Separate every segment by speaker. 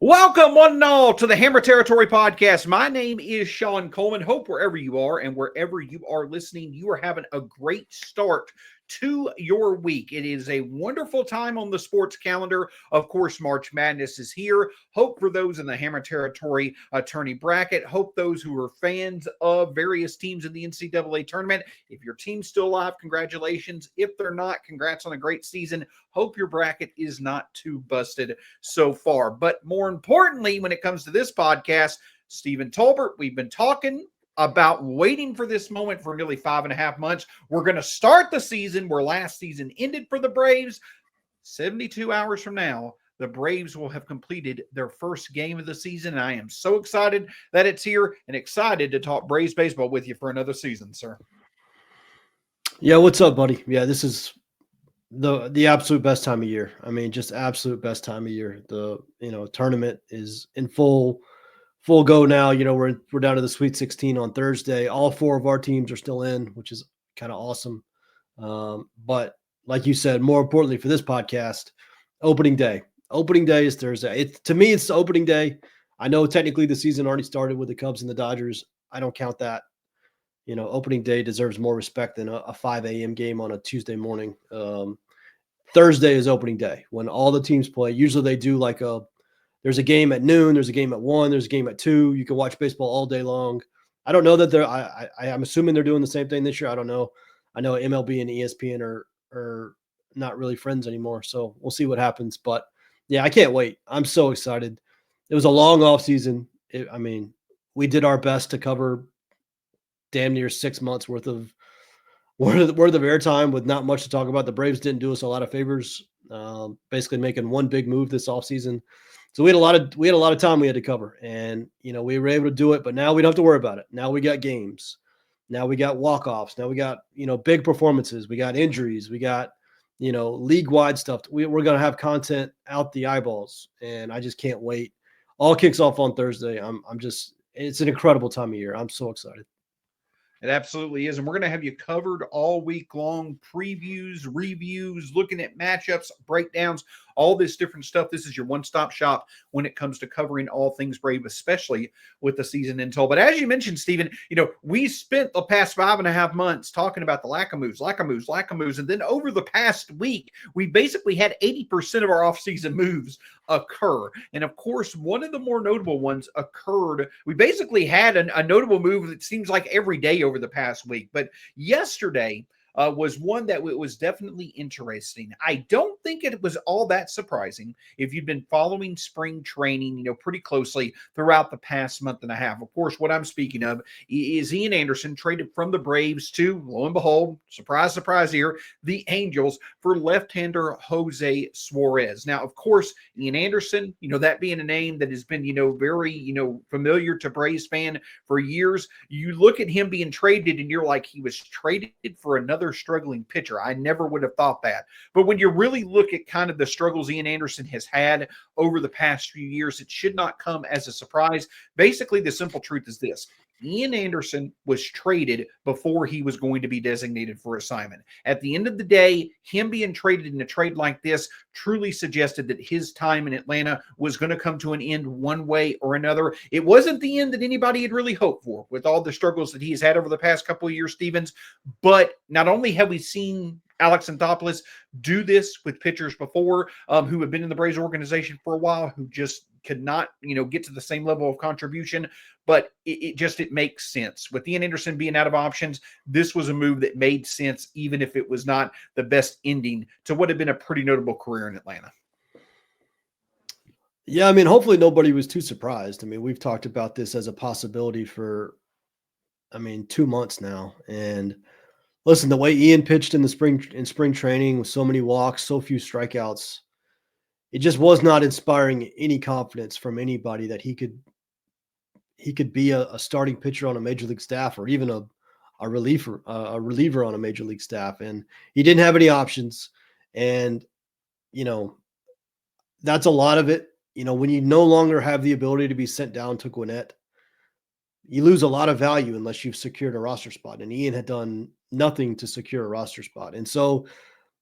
Speaker 1: Welcome, one and all, to the Hammer Territory Podcast. My name is Shawn Coleman. Hope wherever you are and wherever you are listening, you are having a great start to your week. It is a wonderful time on the sports calendar. Of course, March Madness is here. Hope for those in the Hammer Territory attorney bracket. Hope those who are fans of various teams in the NCAA tournament. If your team's still alive, congratulations. If they're not, congrats on a great season. Hope your bracket is not too busted so far. But more importantly, when it comes to this podcast, Stephen Tolbert, we've been talking about waiting for this moment for nearly 5.5 months. We're going to start the season where last season ended for the Braves. 72 hours from now, the Braves will have completed their first game of the season. And I am so excited that it's here and excited to talk Braves baseball with you for another season, sir.
Speaker 2: Yeah, what's up, buddy? Yeah, this is the absolute best time of year. I mean, just absolute best time of year. The tournament is in full go now. We're down to the Sweet 16 on Thursday. All four of our teams are still in, which is kind of awesome. But like you said, more importantly for this podcast, opening day. Opening day is Thursday. To me, it's the opening day. I know technically the season already started with the Cubs and the Dodgers. I don't count that. Opening day deserves more respect than a 5 a.m. game on a Tuesday morning. Thursday is opening day when all the teams play. Usually they do there's a game at noon, there's a game at 1, there's a game at 2. You can watch baseball all day long. I don't know that I'm assuming they're doing the same thing this year. I don't know. I know MLB and ESPN are not really friends anymore, so we'll see what happens. But yeah, I can't wait. I'm so excited. It was a long off season. We did our best to cover damn near 6 months worth of airtime with not much to talk about. The Braves didn't do us a lot of favors, basically making one big move this offseason. So we had a lot of time we had to cover, and we were able to do it. But now we don't have to worry about it. Now we got games. Now we got walk-offs. Now we got big performances. We got injuries. We got league-wide stuff. We're going to have content out the eyeballs, and I just can't wait. All kicks off on Thursday. It's an incredible time of year. I'm so excited.
Speaker 1: It absolutely is. And we're going to have you covered all week long. Previews, reviews, looking at matchups, breakdowns, all this different stuff. This is your one-stop shop when it comes to covering all things Brave, especially with the season in tow. But as you mentioned, Stephen, we spent the past 5.5 months talking about the lack of moves. And then over the past week, we basically had 80% of our offseason moves occur. And of course, one of the more notable ones occurred. We basically had a notable move that seems like every day over the past week. But yesterday was one that was definitely interesting. I don't think it was all that surprising if you've been following spring training, pretty closely throughout the past month and a half. Of course, what I'm speaking of is Ian Anderson traded from the Braves to, lo and behold, surprise, surprise here, the Angels for left-hander Jose Suarez. Now, of course, Ian Anderson, that being a name that has been, very, familiar to Braves fan for years. You look at him being traded and you're like, he was traded for another struggling pitcher. I never would have thought that. But when you really look at kind of the struggles Ian Anderson has had over the past few years, it should not come as a surprise. Basically, the simple truth is this. Ian Anderson was traded before he was going to be designated for assignment. At the end of the day, him being traded in a trade like this truly suggested that his time in Atlanta was going to come to an end one way or another. It wasn't the end that anybody had really hoped for with all the struggles that he's had over the past couple of years, Stevens. But not only have we seen Alex Anthopoulos do this with pitchers before who have been in the Braves organization for a while, who just could not, get to the same level of contribution. But it makes sense. With Ian Anderson being out of options, this was a move that made sense, even if it was not the best ending to what had been a pretty notable career in Atlanta.
Speaker 2: Yeah, hopefully nobody was too surprised. We've talked about this as a possibility for, 2 months now. And listen, the way Ian pitched in spring training with so many walks, so few strikeouts, it just was not inspiring any confidence from anybody that he could be a starting pitcher on a major league staff or even a reliever on a major league staff. And he didn't have any options. And, that's a lot of it. When you no longer have the ability to be sent down to Gwinnett, you lose a lot of value unless you've secured a roster spot. And Ian had done nothing to secure a roster spot. And so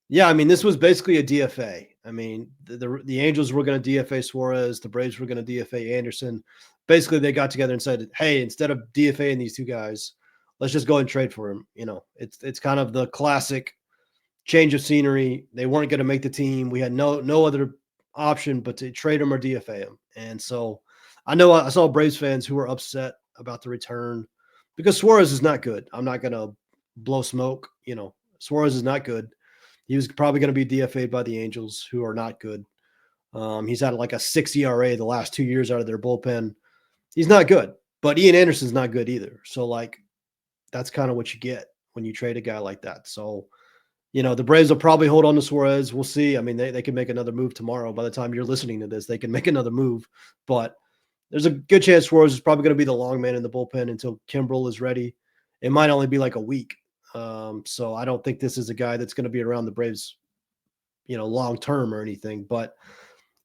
Speaker 2: Yeah, I mean, this was basically a DFA. I mean, the Angels were going to DFA Suarez, the Braves were going to DFA Anderson. Basically, they got together and said, "Hey, instead of DFAing these two guys, let's just go and trade for him." It's kind of the classic change of scenery. They weren't going to make the team. We had no other option but to trade him or DFA him. And so I know I saw Braves fans who were upset about the return because Suarez is not good. I'm not going to blow smoke. Suarez is not good. He was probably going to be DFA'd by the Angels, who are not good. He's had like a 6 ERA the last 2 years out of their bullpen. He's not good, but Ian Anderson's not good either. So like, that's kind of what you get when you trade a guy like that. So, the Braves will probably hold on to Suarez. We'll see. I mean, they can make another move tomorrow. By the time you're listening to this, they can make another move. But there's a good chance Suarez is probably going to be the long man in the bullpen until Kimbrel is ready. It might only be like a week. So I don't think this is a guy that's going to be around the Braves, long term or anything. But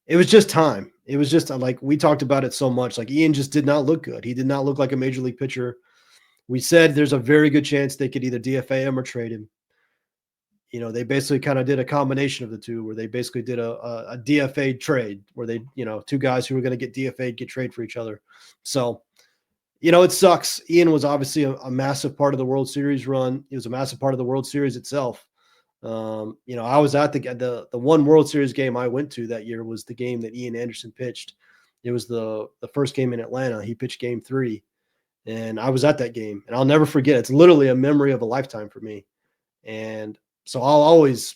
Speaker 2: it was just time. It was just like we talked about it so much. Like Ian just did not look good. He did not look like a major league pitcher. We said there's a very good chance they could either DFA him or trade him. They basically kind of did a combination of the two where they basically did a DFA trade where they, two guys who were going to get DFA'd get trade for each other. So, it sucks. Ian was obviously a massive part of the World Series run. He was a massive part of the World Series itself. I was at the one World Series game I went to that year was the game that Ian Anderson pitched. It was the first game in Atlanta. He pitched game 3 and I was at that game and I'll never forget. It's literally a memory of a lifetime for me. And so I'll always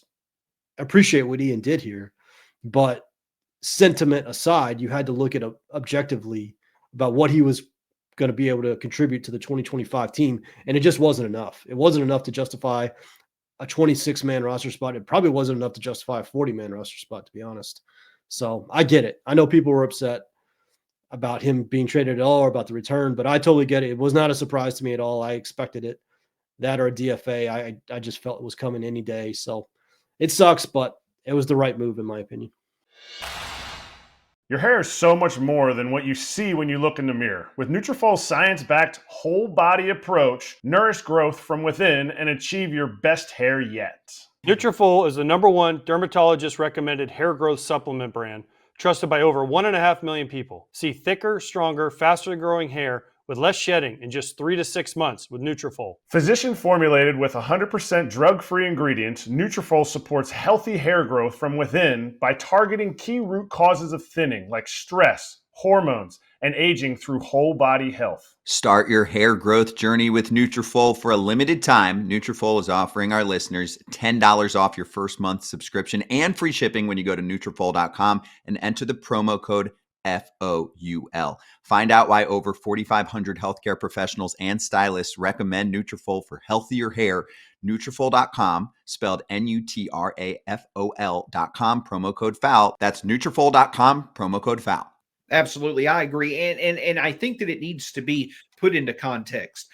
Speaker 2: appreciate what Ian did here, but sentiment aside, you had to look at it objectively about what he was going to be able to contribute to the 2025 team. And it just wasn't enough. It wasn't enough to justify a 26-man roster spot. It probably wasn't enough to justify a 40-man roster spot, to be honest. So I get it. I know people were upset about him being traded at all or about the return, but I totally get it. It was not a surprise to me at all. I expected it. That or a DFA, I just felt it was coming any day. So it sucks, but it was the right move in my opinion.
Speaker 3: Your hair is so much more than what you see when you look in the mirror. With Nutrafol's science-backed whole-body approach, nourish growth from within and achieve your best hair yet.
Speaker 4: Nutrafol is the #1 dermatologist-recommended hair growth supplement brand, trusted by over 1.5 million people. See thicker, stronger, faster-growing hair with less shedding in just 3 to 6 months with Nutrafol.
Speaker 3: Physician formulated with 100% drug-free ingredients, Nutrafol supports healthy hair growth from within by targeting key root causes of thinning like stress, hormones, and aging through whole body health.
Speaker 5: Start your hair growth journey with Nutrafol for a limited time. Nutrafol is offering our listeners $10 off your first month subscription and free shipping when you go to Nutrafol.com and enter the promo code FOUL. Find out why over 4,500 healthcare professionals and stylists recommend Nutrafol for healthier hair. Nutrafol.com, spelled Nutrafol.com, promo code FOUL. That's Nutrafol.com, promo code FOUL.
Speaker 1: Absolutely, I agree, and I think that it needs to be put into context.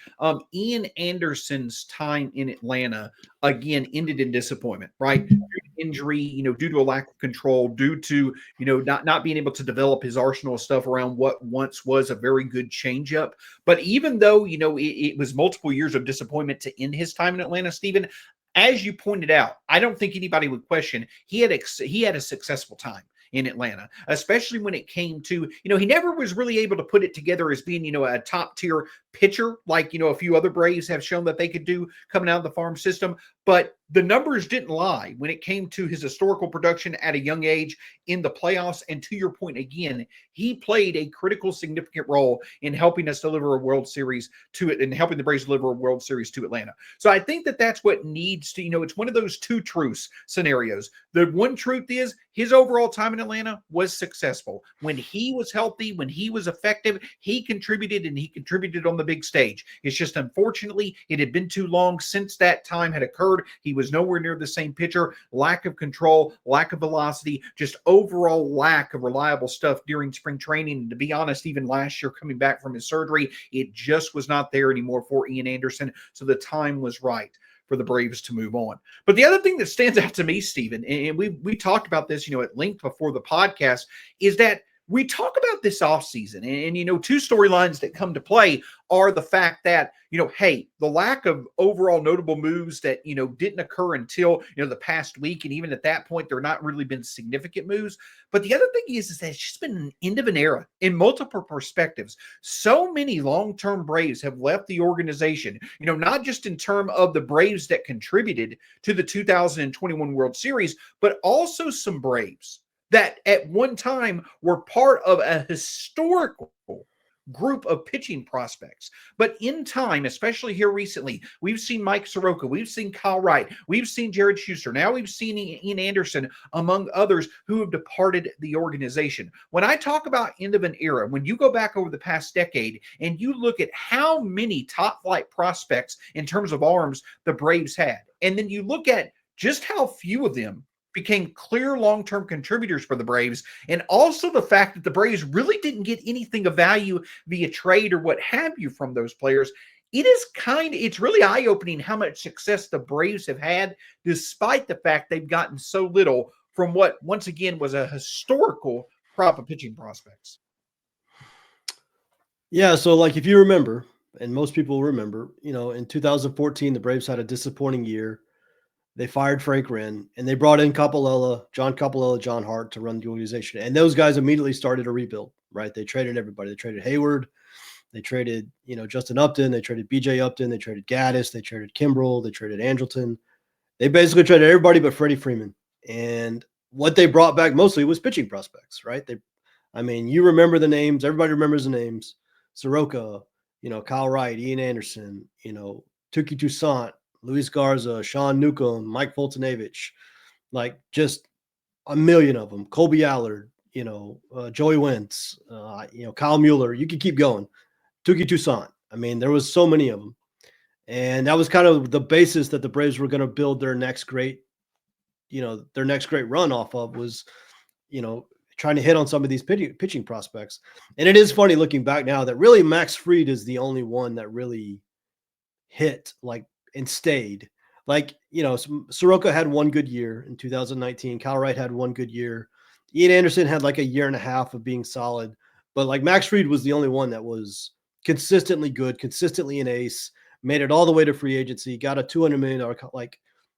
Speaker 1: Ian Anderson's time in Atlanta again ended in disappointment, right? Due to injury, due to a lack of control, due to not being able to develop his arsenal of stuff around what once was a very good changeup. But even though it was multiple years of disappointment to end his time in Atlanta, Stephen, as you pointed out, I don't think anybody would question he had a successful time in Atlanta, especially when it came to, he never was really able to put it together as being, a top tier pitcher, like, a few other Braves have shown that they could do coming out of the farm system. But the numbers didn't lie when it came to his historical production at a young age in the playoffs. And to your point again, he played a critical, significant role in helping us deliver a World Series to it and helping the Braves deliver a World Series to Atlanta. So I think that that's what needs to, it's one of those two truths scenarios. The one truth is his overall time in Atlanta was successful. When he was healthy, when he was effective, he contributed, and he contributed on the big stage. It's just, unfortunately, it had been too long since that time had occurred. He was nowhere near the same pitcher. Lack of control, lack of velocity, just overall lack of reliable stuff during spring training. And to be honest, even last year coming back from his surgery, it just was not there anymore for Ian Anderson. So the time was right for the Braves to move on. But the other thing that stands out to me, Stephen, and we talked about this, at length before the podcast, is that we talk about this offseason, and two storylines that come to play are the fact that, hey, the lack of overall notable moves that, didn't occur until, the past week. And even at that point, there not really been significant moves. But the other thing is that it's just been an end of an era in multiple perspectives. So many long-term Braves have left the organization, not just in terms of the Braves that contributed to the 2021 World Series, but also some Braves that at one time were part of a historical group of pitching prospects. But in time, especially here recently, we've seen Mike Soroka, we've seen Kyle Wright, we've seen Jared Schuster, now we've seen Ian Anderson, among others who have departed the organization. When I talk about end of an era, when you go back over the past decade and you look at how many top flight prospects in terms of arms the Braves had, and then you look at just how few of them became clear long-term contributors for the Braves, and also the fact that the Braves really didn't get anything of value via trade or what have you from those players, it's really eye-opening how much success the Braves have had, despite the fact they've gotten so little from what, once again, was a historical crop of pitching prospects.
Speaker 2: Yeah, so like if you remember, and most people remember, in 2014, the Braves had a disappointing year. They fired Frank Wren, and they brought in John Coppolella, John Hart to run the organization. And those guys immediately started a rebuild, right? They traded everybody. They traded Hayward. They traded, Justin Upton. They traded B.J. Upton. They traded Gaddis. They traded Kimbrel. They traded Angleton. They basically traded everybody but Freddie Freeman. And what they brought back mostly was pitching prospects, right? You remember the names. Everybody remembers the names. Soroka, Kyle Wright, Ian Anderson, Tuki Toussaint, Luis Garza, Shawn Newcomb, Mike Fultonevich, like just a million of them. Colby Allard, Joey Wentz, Kyle Mueller. You could keep going. Tuki Toussaint. There was so many of them. And that was kind of the basis that the Braves were going to build their next great run off of was, trying to hit on some of these pitching prospects. And it is funny looking back now that really Max Fried is the only one that really hit and stayed. Soroka had one good year in 2019. Kyle Wright had one good year. Ian Anderson had a year and a half of being solid. But Max Fried was the only one that was consistently good, consistently an ace, made it all the way to free agency, got a $200 million.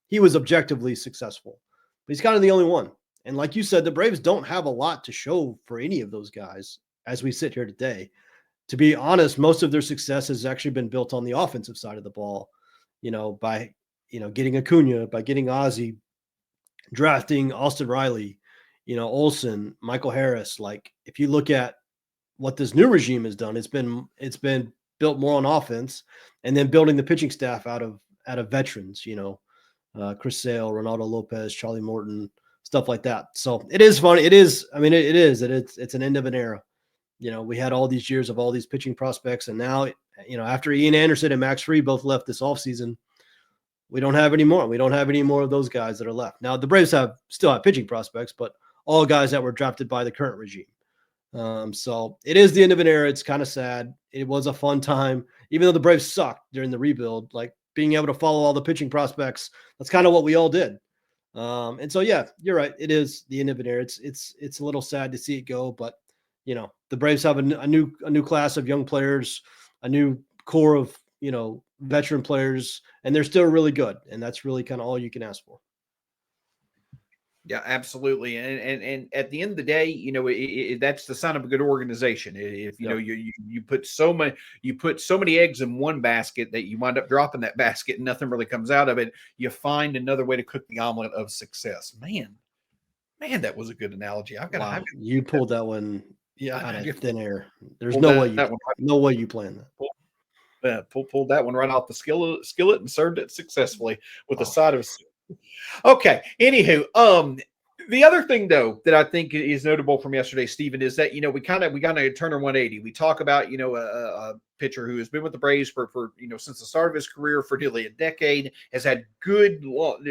Speaker 2: He was objectively successful. But he's kind of the only one. And like you said, the Braves don't have a lot to show for any of those guys as we sit here today. To be honest, most of their success has actually been built on the offensive side of the ball. By, getting Acuna, by getting Ozzie, drafting Austin Riley, Olsen, Michael Harris. If you look at what this new regime has done, it's been built more on offense, and then building the pitching staff out of veterans, Chris Sale, Ronaldo Lopez, Charlie Morton, stuff like that. So it is funny. It's an end of an era. We had all these years of all these pitching prospects, and now, after Ian Anderson and Max Fried both left this offseason, we don't have any more. We don't have any more of those guys that are left. Now, the Braves still have pitching prospects, but all guys that were drafted by the current regime. So it is the end of an era. It's kind of sad. It was a fun time, even though the Braves sucked during the rebuild. Being able to follow all the pitching prospects, that's kind of what we all did. And so, yeah, you're right. It is the end of an era. It's a little sad to see it go, but the Braves have a new class of young players, a new core of, veteran players, and they're still really good. And that's really kind of all you can ask for.
Speaker 1: Yeah, absolutely. And at the end of the day, that's the sign of a good organization. If you put so many eggs in one basket that you wind up dropping that basket and nothing really comes out of it, you find another way to cook the omelet of success. Man, that was a good analogy.
Speaker 2: You pulled that one out of thin air. There's no way you planned that.
Speaker 1: Pulled that one right off the skillet and served it successfully with a side of. Okay. Anywho, the other thing though that I think is notable from yesterday, Stephen, is that we got to turn a 180. We talk about a pitcher who has been with the Braves for since the start of his career for nearly a decade, has had good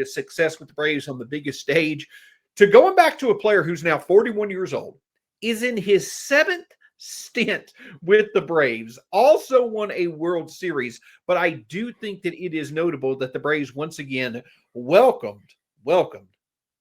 Speaker 1: success with the Braves on the biggest stage, to going back to a player who's now 41 years old, is in his seventh stint with the Braves, also won a World Series. But I do think that it is notable that the Braves once again welcomed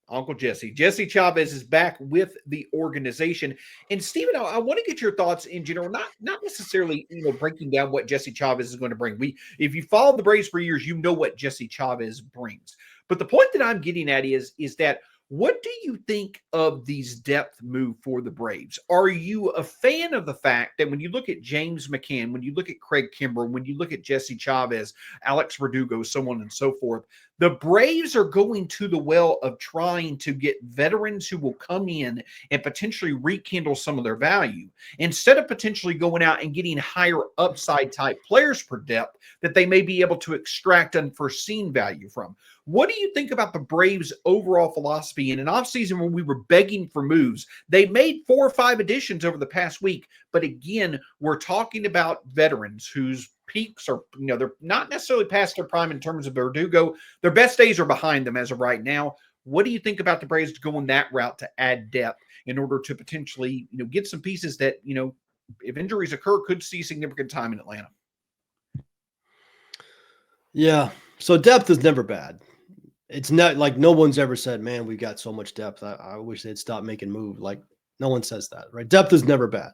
Speaker 1: Uncle Jesse. Jesse Chavez is back with the organization. And Stephen, I want to get your thoughts in general, not necessarily, breaking down what Jesse Chavez is going to bring. If you followed the Braves for years, you know what Jesse Chavez brings. But the point that I'm getting at is that what do you think of these depth move for the Braves? Are you a fan of the fact that when you look at James McCann, when you look at Craig Kimbrell, when you look at Jesse Chavez, Alex Verdugo, so on and so forth, the Braves are going to the well of trying to get veterans who will come in and potentially rekindle some of their value instead of potentially going out and getting higher upside type players per depth that they may be able to extract unforeseen value from? What do you think about the Braves' overall philosophy in an offseason when we were begging for moves? They made 4 or 5 additions over the past week, but again, we're talking about veterans whose peaks are, they're not necessarily past their prime in terms of Verdugo. Their best days are behind them as of right now. What do you think about the Braves going that route to add depth in order to potentially, get some pieces that, if injuries occur, could see significant time in Atlanta?
Speaker 2: Yeah. So depth is never bad. It's not like no one's ever said, man, we got so much depth. I wish they'd stop making moves. Like no one says that, right? Depth is never bad.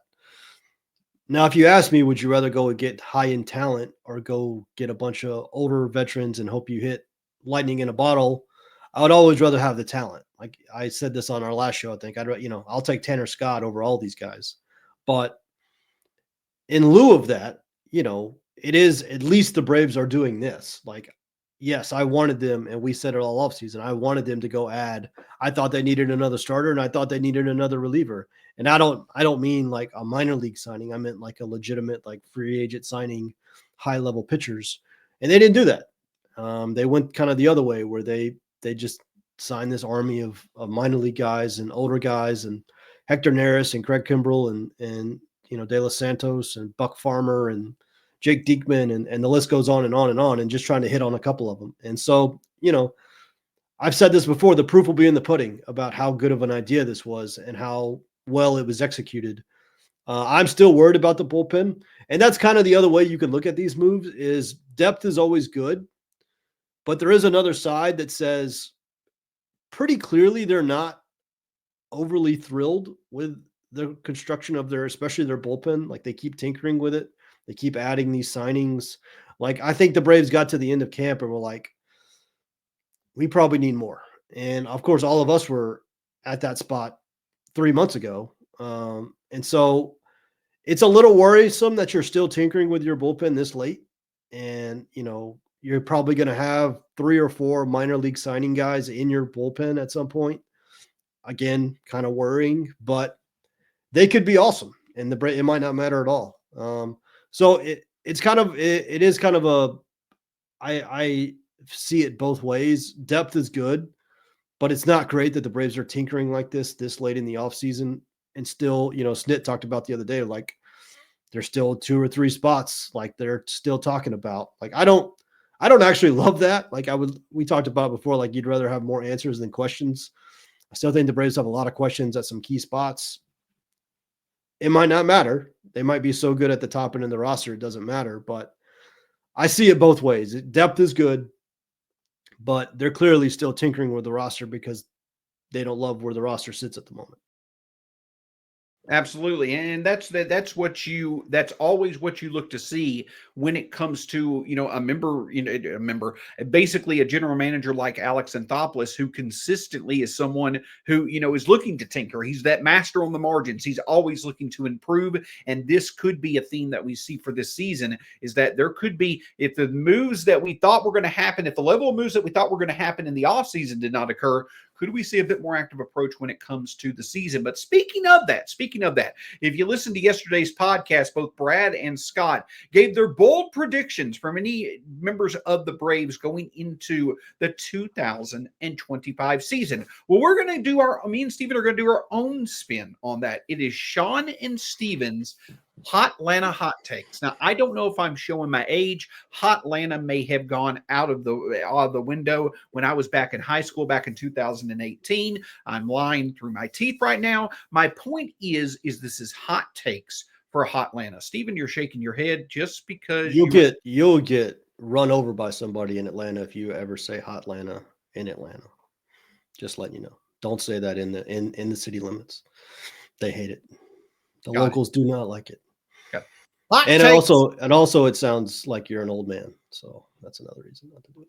Speaker 2: Now, if you ask me, would you rather go and get high end talent or go get a bunch of older veterans and hope you hit lightning in a bottle? I would always rather have the talent. Like I said this on our last show, I think I'll take Tanner Scott over all these guys. But in lieu of that, it is at least the Braves are doing this. Like, yes, I wanted them, and we said it all offseason. I wanted them to go add. I thought they needed another starter, and I thought they needed another reliever. And I don't mean like a minor league signing. I meant like a legitimate, like free agent signing, high level pitchers. And they didn't do that. They went kind of the other way, where they just signed this army of minor league guys and older guys, and Hector Neris and Craig Kimbrell and De Los Santos and Buck Farmer and Jake Diekman, and the list goes on and on and on, and just trying to hit on a couple of them. And so, I've said this before, the proof will be in the pudding about how good of an idea this was and how well it was executed. I'm still worried about the bullpen. And that's kind of the other way you can look at these moves is depth is always good, but there is another side that says pretty clearly they're not overly thrilled with the construction of especially their bullpen. Like they keep tinkering with it. They keep adding these signings. Like I think the Braves got to the end of camp and were like, we probably need more. And of course, all of us were at that spot 3 months ago. And so it's a little worrisome that you're still tinkering with your bullpen this late. And, you're probably going to have 3 or 4 minor league signing guys in your bullpen at some point. Again, kind of worrying, but they could be awesome. And it might not matter at all. So it is kind of I see it both ways. Depth is good, but it's not great that the Braves are tinkering like this late in the offseason. And still, Snit talked about the other day, like there's still 2 or 3 spots like they're still talking about. Like I don't actually love that. Like we talked about before, like you'd rather have more answers than questions. I still think the Braves have a lot of questions at some key spots. It might not matter. They might be so good at the top end of the roster, it doesn't matter. But I see it both ways. Depth is good, but they're clearly still tinkering with the roster because they don't love where the roster sits at the moment.
Speaker 1: Absolutely. And that's always what you look to see when it comes to, a member, basically a general manager like Alex Anthopoulos, who consistently is someone who, is looking to tinker. He's that master on the margins. He's always looking to improve. And this could be a theme that we see for this season, is that there could be, if the moves that we thought were going to happen, if the level of moves that we thought were going to happen in the offseason did not occur, could we see a bit more active approach when it comes to the season? But speaking of that, if you listened to yesterday's podcast, both Brad and Scott gave their bold predictions for many members of the Braves going into the 2025 season. Well, me and Steven are going to do our own spin on that. It is Shawn and Steven's Hot Atlanta hot takes. Now, I don't know if I'm showing my age. Hot Atlanta may have gone out of the window when I was back in high school back in 2018. I'm lying through my teeth right now. My point is this is hot takes for Hot Atlanta. Steven, you're shaking your head just because
Speaker 2: you'll get run over by somebody in Atlanta if you ever say Hot Atlanta in Atlanta. Just letting you know. Don't say that in the city limits. They hate it. The
Speaker 1: Got it.
Speaker 2: locals do not like it.
Speaker 1: Hot
Speaker 2: And
Speaker 1: takes.
Speaker 2: also it sounds like you're an old man. So that's another reason not to do it.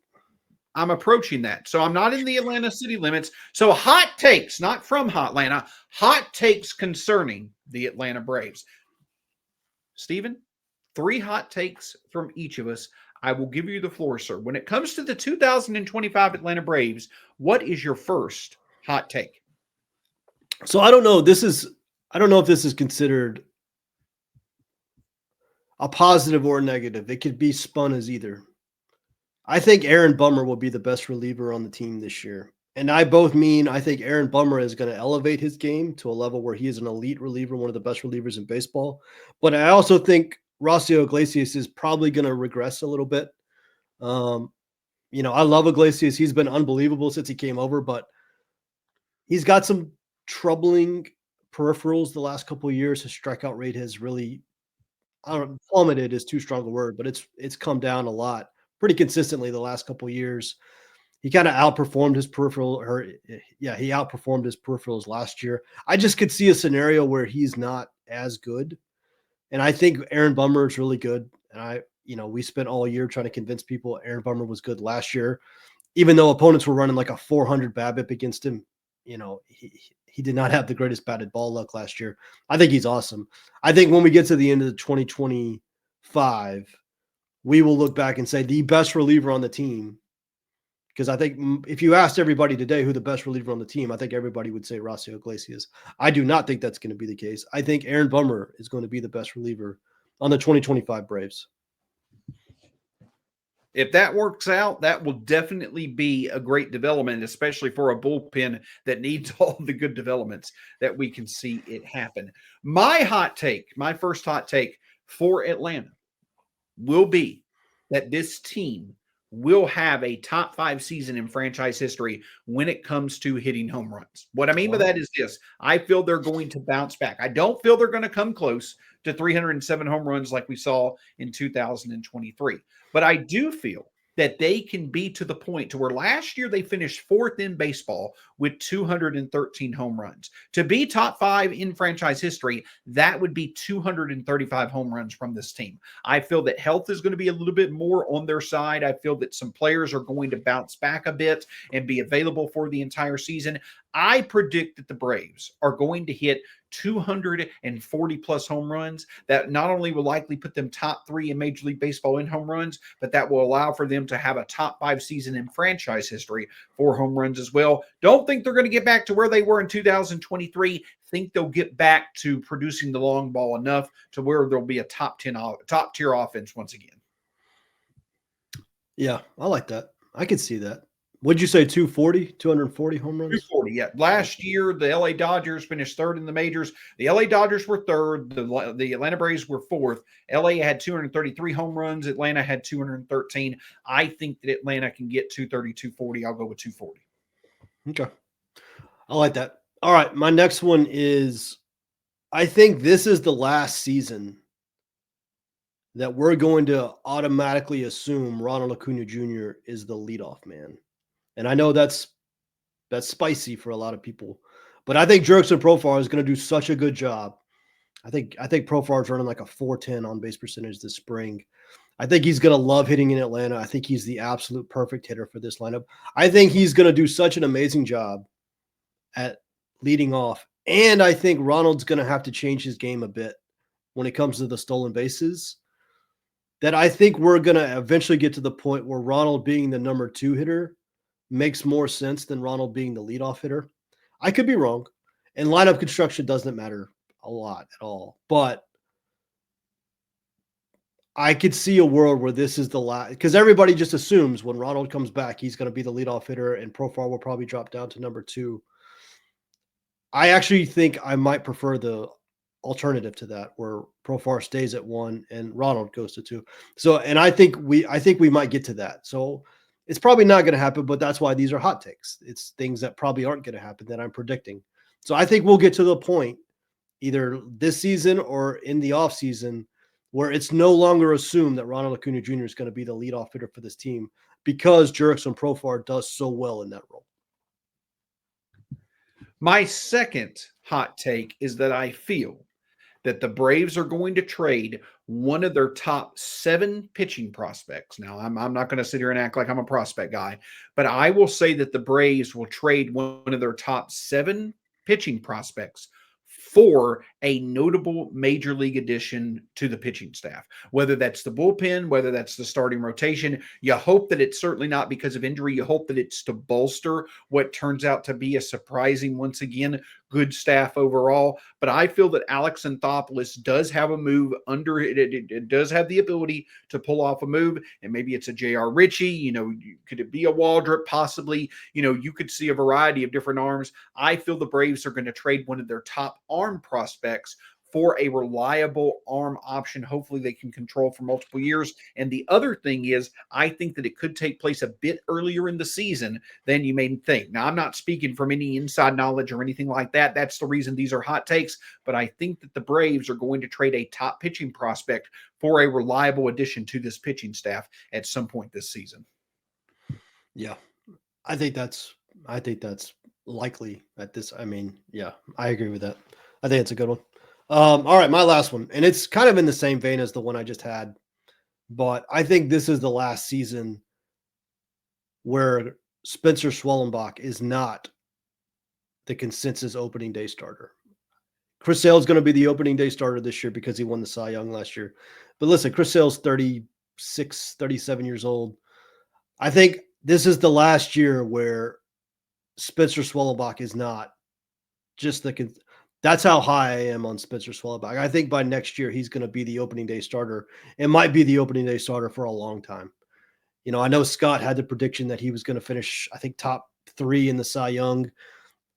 Speaker 1: I'm approaching that. So I'm not in the Atlanta city limits. So hot takes, not from Hotlanta, hot takes concerning the Atlanta Braves. Steven, 3 hot takes from each of us. I will give you the floor, sir. When it comes to the 2025 Atlanta Braves, what is your first hot take?
Speaker 2: So I don't know. I don't know if this is considered a positive or a negative. It could be spun as either. I think Aaron Bummer will be the best reliever on the team this year. And I think Aaron Bummer is going to elevate his game to a level where he is an elite reliever, one of the best relievers in baseball. But I also think Rocio Iglesias is probably going to regress a little bit. I love Iglesias. He's been unbelievable since he came over, but he's got some troubling peripherals the last couple of years. His strikeout rate has really, plummeted is too strong a word, but it's come down a lot pretty consistently the last couple of years. He kind of outperformed his he outperformed his peripherals last year. I just could see a scenario where he's not as good. And I think Aaron Bummer is really good. And we spent all year trying to convince people Aaron Bummer was good last year, even though opponents were running like a 400 BABIP against him. He did not have the greatest batted ball luck last year. I think he's awesome. I think when we get to the end of the 2025, we will look back and say the best reliever on the team. Because I think if you asked everybody today who the best reliever on the team, I think everybody would say Rocio Iglesias. I do not think that's going to be the case. I think Aaron Bummer is going to be the best reliever on the 2025 Braves.
Speaker 1: If that works out, that will definitely be a great development, especially for a bullpen that needs all the good developments that we can see it happen. My first hot take for Atlanta will be that this team will have a top 5 season in franchise history when it comes to hitting home runs. What I mean by that is this. I feel they're going to bounce back. I don't feel they're going to come close to 307 home runs like we saw in 2023. But I do feel that they can be to the point to where last year they finished 4th in baseball with 213 home runs. To be top 5 in franchise history, that would be 235 home runs from this team. I feel that health is going to be a little bit more on their side. I feel that some players are going to bounce back a bit and be available for the entire season. I predict that the Braves are going to hit 240 plus home runs. That not only will likely put them top 3 in Major League Baseball in home runs, but that will allow for them to have a top 5 season in franchise history for home runs as well. Don't think they're going to get back to where they were in 2023. Think they'll get back to producing the long ball enough to where there'll be a top tier offense once again.
Speaker 2: Yeah, I like that. I could see that. What'd you say, 240 home runs?
Speaker 1: 240, yeah. Last year, the LA Dodgers finished 3rd in the majors. The LA Dodgers were 3rd. The Atlanta Braves were 4th. LA had 233 home runs. Atlanta had 213. I think that Atlanta can get 230, 240. I'll go with 240.
Speaker 2: Okay. I like that. All right. My next one is, I think this is the last season that we're going to automatically assume Ronald Acuna Jr. is the leadoff man. And I know that's spicy for a lot of people, but I think Jurickson Profar is going to do such a good job. I think Profar is running like a 410 on base percentage this spring. I think he's going to love hitting in Atlanta. I think he's the absolute perfect hitter for this lineup. I think he's going to do such an amazing job at leading off. And I think Ronald's going to have to change his game a bit when it comes to the stolen bases. That I think we're going to eventually get to the point where Ronald being the number 2 hitter makes more sense than Ronald being the leadoff hitter. I could be wrong. And lineup construction doesn't matter a lot at all. But I could see a world where this is the last, because everybody just assumes when Ronald comes back, he's going to be the leadoff hitter and Profar will probably drop down to number 2. I actually think I might prefer the alternative to that, where Profar stays at 1 and Ronald goes to 2. So, and I think we might get to that. So it's probably not going to happen, but that's why these are hot takes. It's things that probably aren't going to happen that I'm predicting. So I think we'll get to the point either this season or in the off season where it's no longer assumed that Ronald Acuna Jr. is going to be the leadoff hitter for this team because Jurickson Profar does so well in that role.
Speaker 1: My second hot take is that I feel that the Braves are going to trade one of their top 7 pitching prospects. Now, I'm not going to sit here and act like I'm a prospect guy, but I will say that the Braves will trade one of their top 7 pitching prospects for a notable major league addition to the pitching staff, whether that's the bullpen, whether that's the starting rotation. You hope that it's certainly not because of injury. You hope that it's to bolster what turns out to be a surprising, once again, good staff overall. But I feel that Alex Anthopoulos does have a move under it. It does have the ability to pull off a move, and maybe it's a J.R. Ritchie. Could it be a Waldrop? Possibly. You could see a variety of different arms. I feel the Braves are going to trade one of their top arm prospects for a reliable arm option. Hopefully they can control for multiple years. And the other thing is, I think that it could take place a bit earlier in the season than you may think. Now, I'm not speaking from any inside knowledge or anything like that. That's the reason these are hot takes. But I think that the Braves are going to trade a top pitching prospect for a reliable addition to this pitching staff at some point this season.
Speaker 2: Yeah, I think that's likely at this. I mean, yeah, I agree with that. I think it's a good one. All right, my last one, and it's kind of in the same vein as the one I just had, but I think this is the last season where Spencer Schwellenbach is not the consensus opening day starter. Chris Sale is going to be the opening day starter this year because he won the Cy Young last year. But listen, Chris Sale's 36, 37 years old. I think this is the last year where Spencer Schwellenbach is not just that's how high I am on Spencer Schwellenbach. I think by next year, he's going to be the opening day starter. It might be the opening day starter for a long time. I know Scott had the prediction that he was going to finish, I think, top 3 in the Cy Young.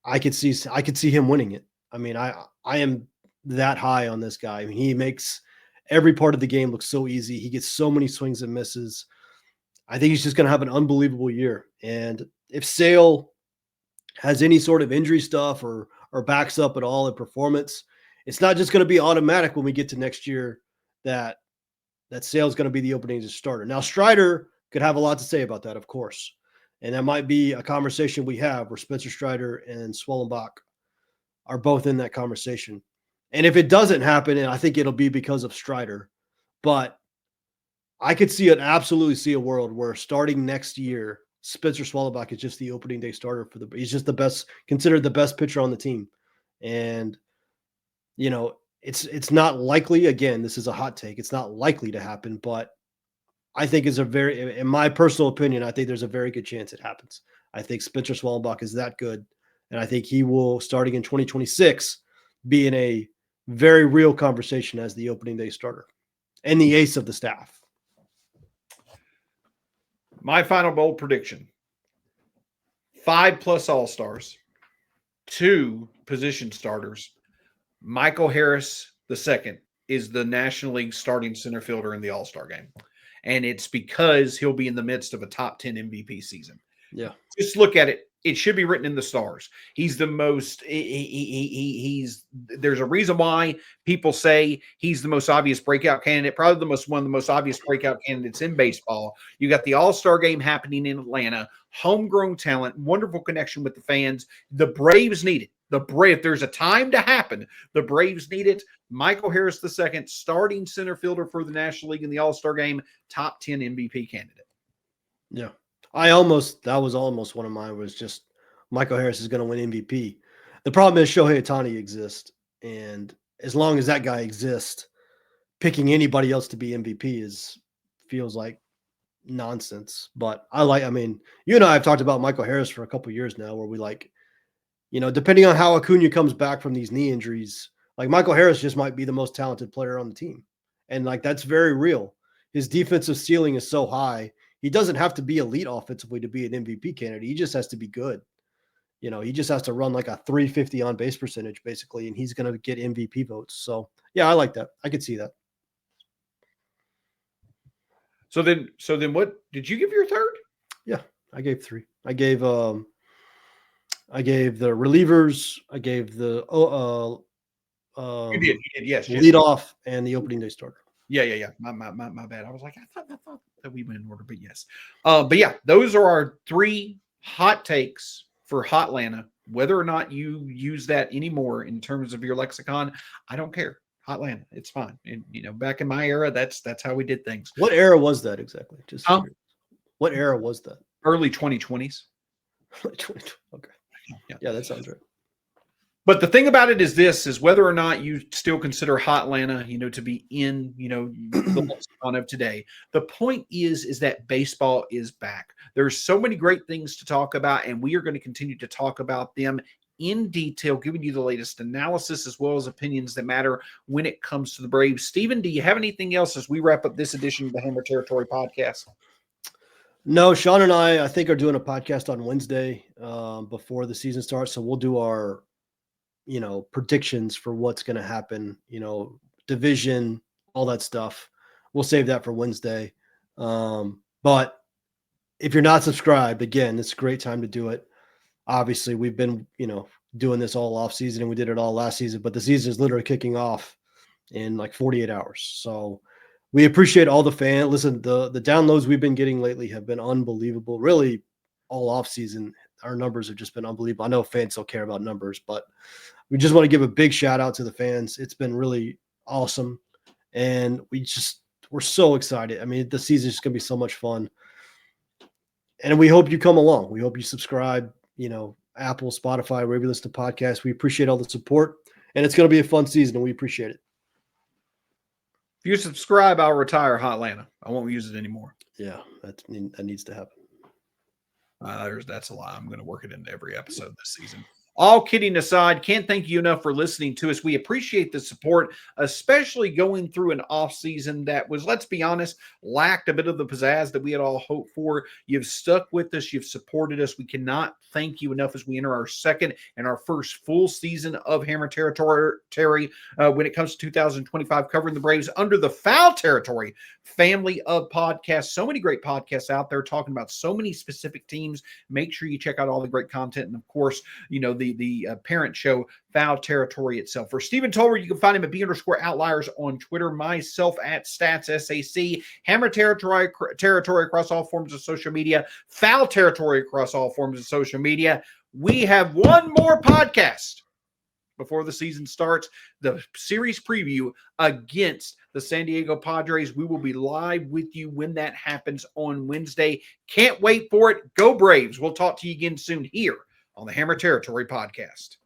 Speaker 2: I could see him winning it. I mean, I am that high on this guy. I mean, he makes every part of the game look so easy. He gets so many swings and misses. I think he's just going to have an unbelievable year. And if Sale has any sort of injury stuff or backs up at all in performance, it's not just going to be automatic when we get to next year that Sale's going to be the opening starter. Now, Strider could have a lot to say about that, of course. And that might be a conversation we have where Spencer Strider and Schwellenbach are both in that conversation. And if it doesn't happen, and I think it'll be because of Strider, but I could absolutely see a world where starting next year, Spencer Schwellenbach is just the opening day starter he's just the best, considered the best pitcher on the team. And, it's not likely, again, this is a hot take. It's not likely to happen, but I think in my personal opinion, I think there's a very good chance it happens. I think Spencer Schwellenbach is that good. And I think he will, starting in 2026, be in a very real conversation as the opening day starter and the ace of the staff.
Speaker 1: My final bold prediction: 5+ All-Stars, 2 position starters. Michael Harris II is the National League starting center fielder in the All-Star game. And it's because he'll be in the midst of a top 10 MVP season.
Speaker 2: Yeah.
Speaker 1: Just look at it. It should be written in the stars. He's the most, there's a reason why people say he's the most obvious breakout candidate, probably one of the most obvious breakout candidates in baseball. You got the All-Star game happening in Atlanta, homegrown talent, wonderful connection with the fans. The Braves need it. If there's a time to happen, the Braves need it. Michael Harris II, starting center fielder for the National League in the All-Star game, top 10 MVP candidate.
Speaker 2: Yeah. That was almost one of mine, was just Michael Harris is going to win MVP. The problem is Shohei Ohtani exists. And as long as that guy exists, picking anybody else to be MVP feels like nonsense. But you and I have talked about Michael Harris for a couple of years now, where we depending on how Acuna comes back from these knee injuries, like Michael Harris just might be the most talented player on the team. And that's very real. His defensive ceiling is so high. He doesn't have to be elite offensively to be an MVP candidate. He just has to be good. He just has to run like a 350 on base percentage, basically, and he's going to get MVP votes. So yeah, I like that. I could see that.
Speaker 1: So then what did you give your third?
Speaker 2: Yeah, I gave 3. I gave the relievers. I gave the
Speaker 1: You did, yes.
Speaker 2: leadoff and the opening day starter.
Speaker 1: Yeah. My bad. I was like, I thought that we went in order, but yes. But yeah, those are our 3 hot takes for Hotlanta Whether or not you use that anymore in terms of your lexicon, I don't care. Hotlanta, it's fine. And back in my era, that's how we did things.
Speaker 2: What era was that exactly? Just curious. What era was that?
Speaker 1: Early 2020s.
Speaker 2: Okay. Yeah, that sounds right.
Speaker 1: But the thing about it is whether or not you still consider Hotlanta, to be in, the lexicon of today. The point is that baseball is back. There's so many great things to talk about, and we are going to continue to talk about them in detail, giving you the latest analysis as well as opinions that matter when it comes to the Braves. Steven, do you have anything else as we wrap up this edition of the Hammer Territory podcast?
Speaker 2: No, Shawn and I think, are doing a podcast on Wednesday before the season starts. So we'll do our, predictions for what's going to happen, division, all that stuff. We'll save that for Wednesday. But if you're not subscribed, again, it's a great time to do it. Obviously, we've been, doing this all off season, and we did it all last season, but the season is literally kicking off in like 48 hours. So we appreciate all the fans. Listen, the downloads we've been getting lately have been unbelievable. Really, all off season, our numbers have just been unbelievable. I know fans don't care about numbers, but we just want to give a big shout out to the fans. It's been really awesome, and we're so excited. I mean, the season is going to be so much fun, and we hope you come along. We hope you subscribe. Apple, Spotify, wherever you listen to podcasts. We appreciate all the support, and it's going to be a fun season, and we appreciate it.
Speaker 1: If you subscribe, I'll retire Hotlanta. I won't use it anymore.
Speaker 2: Yeah, that needs to happen.
Speaker 1: That's a lie. I'm going to work it into every episode this season. All kidding aside, can't thank you enough for listening to us. We appreciate the support, especially going through an off season that was, let's be honest, lacked a bit of the pizzazz that we had all hoped for. You've stuck with us. You've supported us. We cannot thank you enough as we enter our second and our first full season of Hammer Territory when it comes to 2025, covering the Braves under the Foul Territory family of podcasts. So many great podcasts out there talking about so many specific teams. Make sure you check out all the great content. And of course, the parent show, Foul Territory itself. For Steven Tolbert, you can find him at B_Outliers on Twitter, myself at StatsSAC, Hammer Territory across all forms of social media, Foul Territory across all forms of social media. We have one more podcast before the season starts, the series preview against the San Diego Padres. We will be live with you when that happens on Wednesday. Can't wait for it. Go Braves. We'll talk to you again soon here on the Hammer Territory podcast.